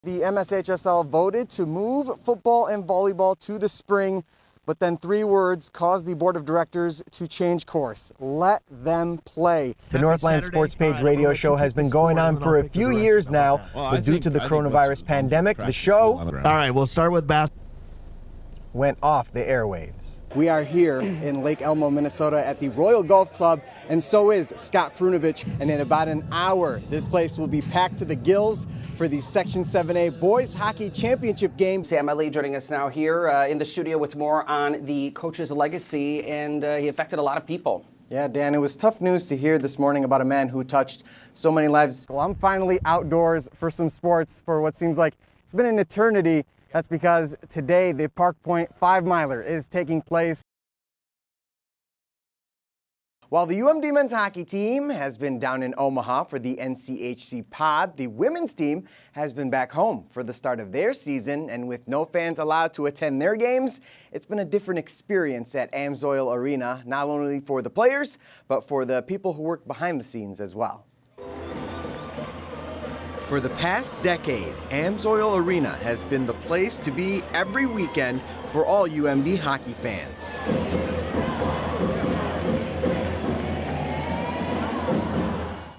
The MSHSL voted to move football and volleyball to the spring, but then 3 words caused the board of directors to change course. Let them play. The Northland Sports Page radio show has been going on for a few years now, but due to the coronavirus pandemic, the show... All right, we'll start with basketball. Went off the airwaves. We are here in Lake Elmo, Minnesota at the Royal Golf Club, and so is Scott Prunovich, and in about an hour, this place will be packed to the gills for the Section 7A Boys Hockey Championship game. Sam Medley joining us now here in the studio with more on the coach's legacy, and he affected a lot of people. Yeah, Dan, it was tough news to hear this morning about a man who touched so many lives. Well, I'm finally outdoors for some sports for what seems like it's been an eternity. That's because today the Park Point 5-miler is taking place. While the UMD men's hockey team has been down in Omaha for the NCHC pod, the women's team has been back home for the start of their season, and with no fans allowed to attend their games, it's been a different experience at Amsoil Arena, not only for the players, but for the people who work behind the scenes as well. For the past decade, Amsoil Arena has been the place to be every weekend for all UMD hockey fans.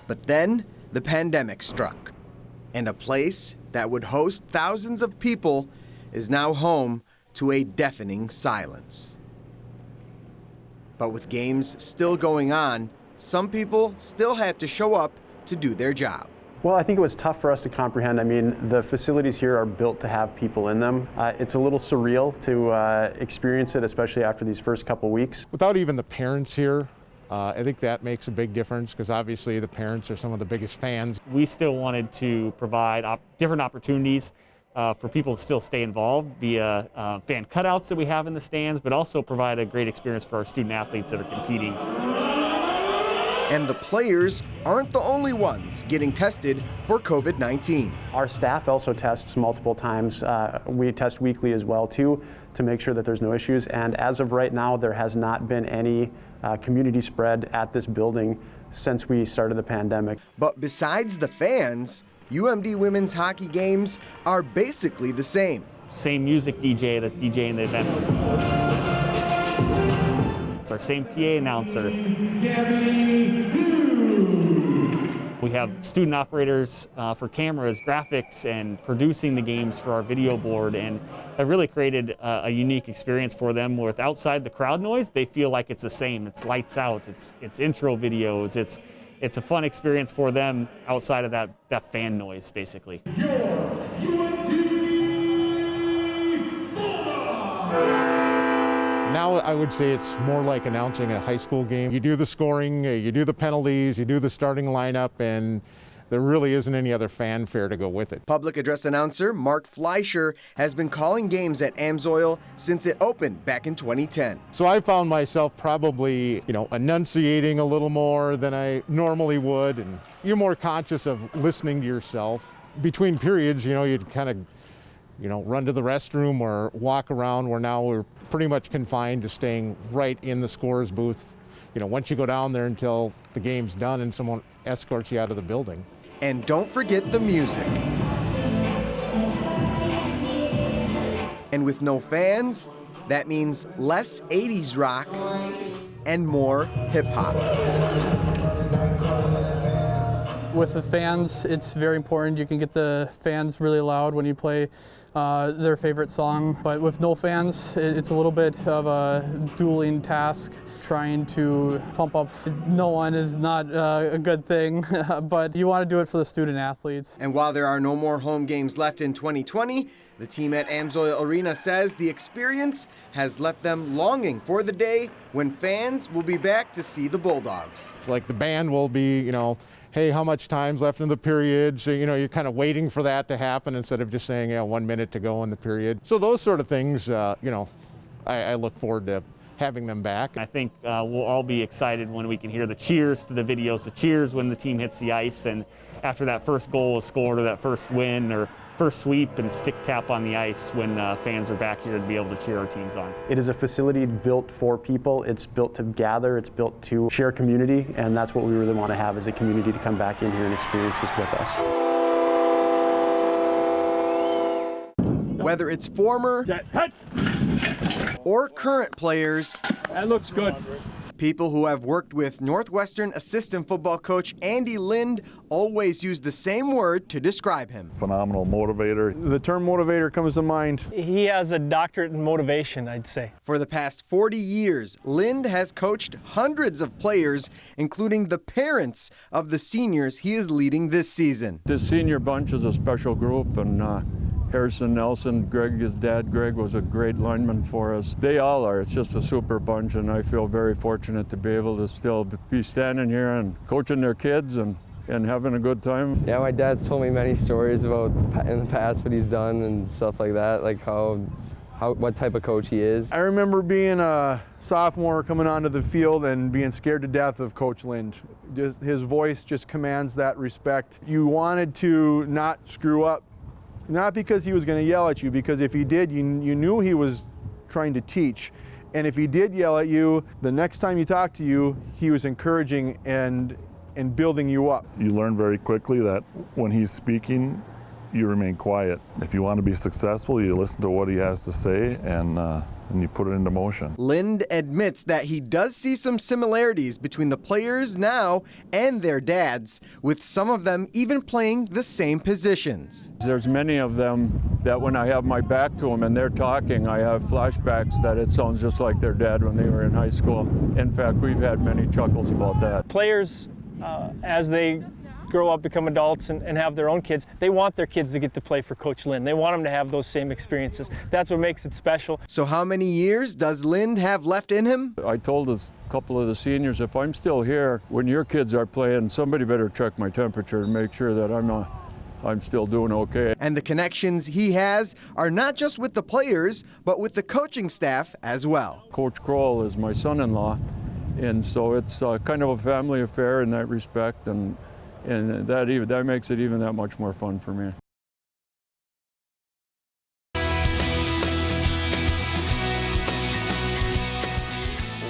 But then the pandemic struck, and a place that would host thousands of people is now home to a deafening silence. But with games still going on, some people still had to show up to do their job. Well, I think it was tough for us to comprehend. I mean, the facilities here are built to have people in them. It's a little surreal to experience it, especially after these first couple weeks. Without even the parents here, I think that makes a big difference because obviously the parents are some of the biggest fans. We still wanted to provide different opportunities for people to still stay involved via fan cutouts that we have in the stands, but also provide a great experience for our student athletes that are competing. And the players aren't the only ones getting tested for COVID-19. Our staff also tests multiple times. We test weekly as well, too, to make sure that there's no issues. And as of right now, there has not been any community spread at this building since we started the pandemic. But besides the fans, UMD women's hockey games are basically the same. Same music DJ that's DJing the event. It's our same PA announcer. We have student operators for cameras, graphics, and producing the games for our video board, and it really created a unique experience for them. With outside the crowd noise, they feel like it's the same. It's lights out, it's intro videos, it's a fun experience for them outside of that fan noise, basically. Now I would say it's more like announcing a high school game. You do the scoring, you do the penalties, you do the starting lineup, and there really isn't any other fanfare to go with it. Public address announcer Mark Fleischer has been calling games at Amsoil since it opened back in 2010. So I found myself probably, enunciating a little more than I normally would, and you're more conscious of listening to yourself. Between periods, you'd kind of run to the restroom or walk around, where now we're pretty much confined to staying right in the scorer's booth. Once you go down there until the game's done and someone escorts you out of the building. And don't forget the music. And with no fans, that means less 80s rock and more hip hop. With the fans, it's very important. You can get the fans really loud when you play their favorite song. But with no fans, it's a little bit of a dueling task. Trying to pump up no one is not a good thing, but you want to do it for the student athletes. And while there are no more home games left in 2020, the team at Amsoil Arena says the experience has left them longing for the day when fans will be back to see the Bulldogs. Like the band will be, hey, how much time's left in the period? So, you're kind of waiting for that to happen instead of just saying, 1 minute to go in the period. So those sort of things, I look forward to having them back. I think we'll all be excited when we can hear the cheers to the videos, the cheers when the team hits the ice, and after that first goal is scored or that first win or first sweep and stick tap on the ice when fans are back here to be able to cheer our teams on. It is a facility built for people. It's built to gather. It's built to share community, and that's what we really want to have, as a community to come back in here and experience this with us. Whether it's former or current players, that looks good. People who have worked with Northwestern assistant football coach Andy Lind always use the same word to describe him. Phenomenal motivator. The term motivator comes to mind. He has a doctorate in motivation, I'd say. For the past 40 years, Lind has coached hundreds of players, including the parents of the seniors he is leading this season. This senior bunch is a special group, and Harrison Nelson, Greg, his dad, Greg, was a great lineman for us. They all are. It's just a super bunch, and I feel very fortunate to be able to still be standing here and coaching their kids and having a good time. Yeah, my dad's told me many stories about in the past what he's done and stuff like that, like what type of coach he is. I remember being a sophomore coming onto the field and being scared to death of Coach Lind. Just, his voice just commands that respect. You wanted to not screw up. Not because he was going to yell at you, because if he did, you knew he was trying to teach. And if he did yell at you, the next time he talked to you, he was encouraging and building you up. You learn very quickly that when he's speaking, you remain quiet. If you want to be successful, you listen to what he has to say and you put it into motion. Lind admits that he does see some similarities between the players now and their dads, with some of them even playing the same positions. There's many of them that when I have my back to them and they're talking, I have flashbacks that it sounds just like their dad when they were in high school. In fact, we've had many chuckles about that. Players, as they grow up, become adults, and have their own kids, they want their kids to get to play for Coach Lind. They want them to have those same experiences. That's what makes it special. So how many years does Lind have left in him? I told a couple of the seniors, if I'm still here when your kids are playing, somebody better check my temperature and make sure that I'm still doing okay. And the connections he has are not just with the players, but with the coaching staff as well. Coach Kroll is my son-in-law, and so it's kind of a family affair in that respect, and that makes it even that much more fun for me.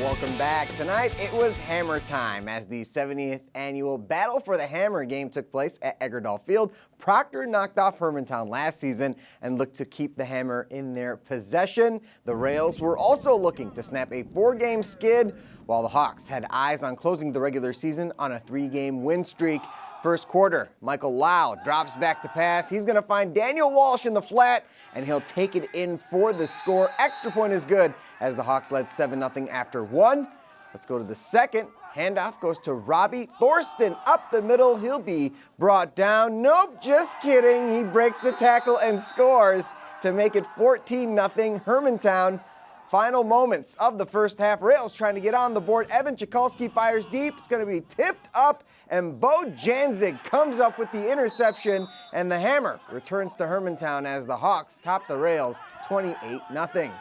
Welcome back. Tonight it was hammer time as the 70th annual Battle for the Hammer game took place at Eggerdahl Field. Proctor knocked off Hermantown last season and looked to keep the Hammer in their possession. The Rails were also looking to snap a 4-game skid, while the Hawks had eyes on closing the regular season on a 3-game win streak. First quarter, Michael Lau drops back to pass. He's going to find Daniel Walsh in the flat, and he'll take it in for the score. Extra point is good as the Hawks led 7-0 after 1. Let's go to the second. Handoff goes to Robbie Thorsten up the middle. He'll be brought down. Nope, just kidding. He breaks the tackle and scores to make it 14-0 Hermantown. Final moments of the first half. Rails trying to get on the board. Evan Chikalski fires deep. It's going to be tipped up, and Bo Janzig comes up with the interception, and the Hammer returns to Hermantown as the Hawks top the Rails 28-0.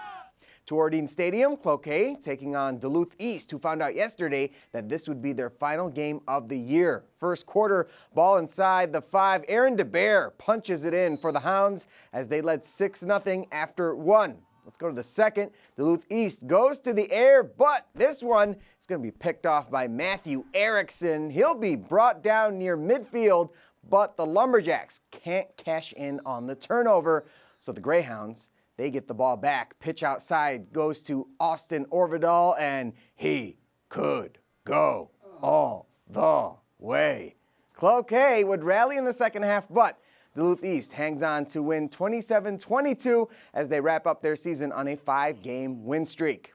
To Ordine Stadium, Cloquet taking on Duluth East, who found out yesterday that this would be their final game of the year. First quarter, ball inside the 5. Aaron DeBear punches it in for the Hounds as they led 6-0 after 1. Let's go to the second. Duluth East goes to the air, but this one is going to be picked off by Matthew Erickson. He'll be brought down near midfield, but the Lumberjacks can't cash in on the turnover. So the Greyhounds, they get the ball back. Pitch outside goes to Austin Orvidal, and he could go all the way. Cloquet would rally in the second half, but Duluth East hangs on to win 27-22 as they wrap up their season on a 5-game win streak.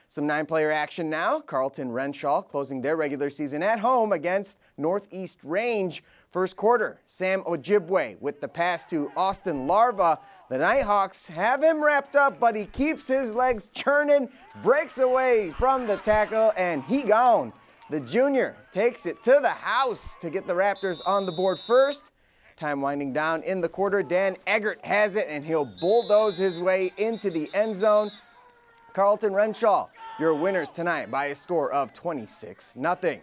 Some 9-player action now. Carlton Renshaw closing their regular season at home against Northeast Range. First quarter, Sam Ojibwe with the pass to Austin Larva. The Nighthawks have him wrapped up, but he keeps his legs churning, breaks away from the tackle, and he gone. The junior takes it to the house to get the Raptors on the board first. Time winding down in the quarter. Dan Eggert has it, and he'll bulldoze his way into the end zone. Carlton Renshaw, your winners tonight by a score of 26-0.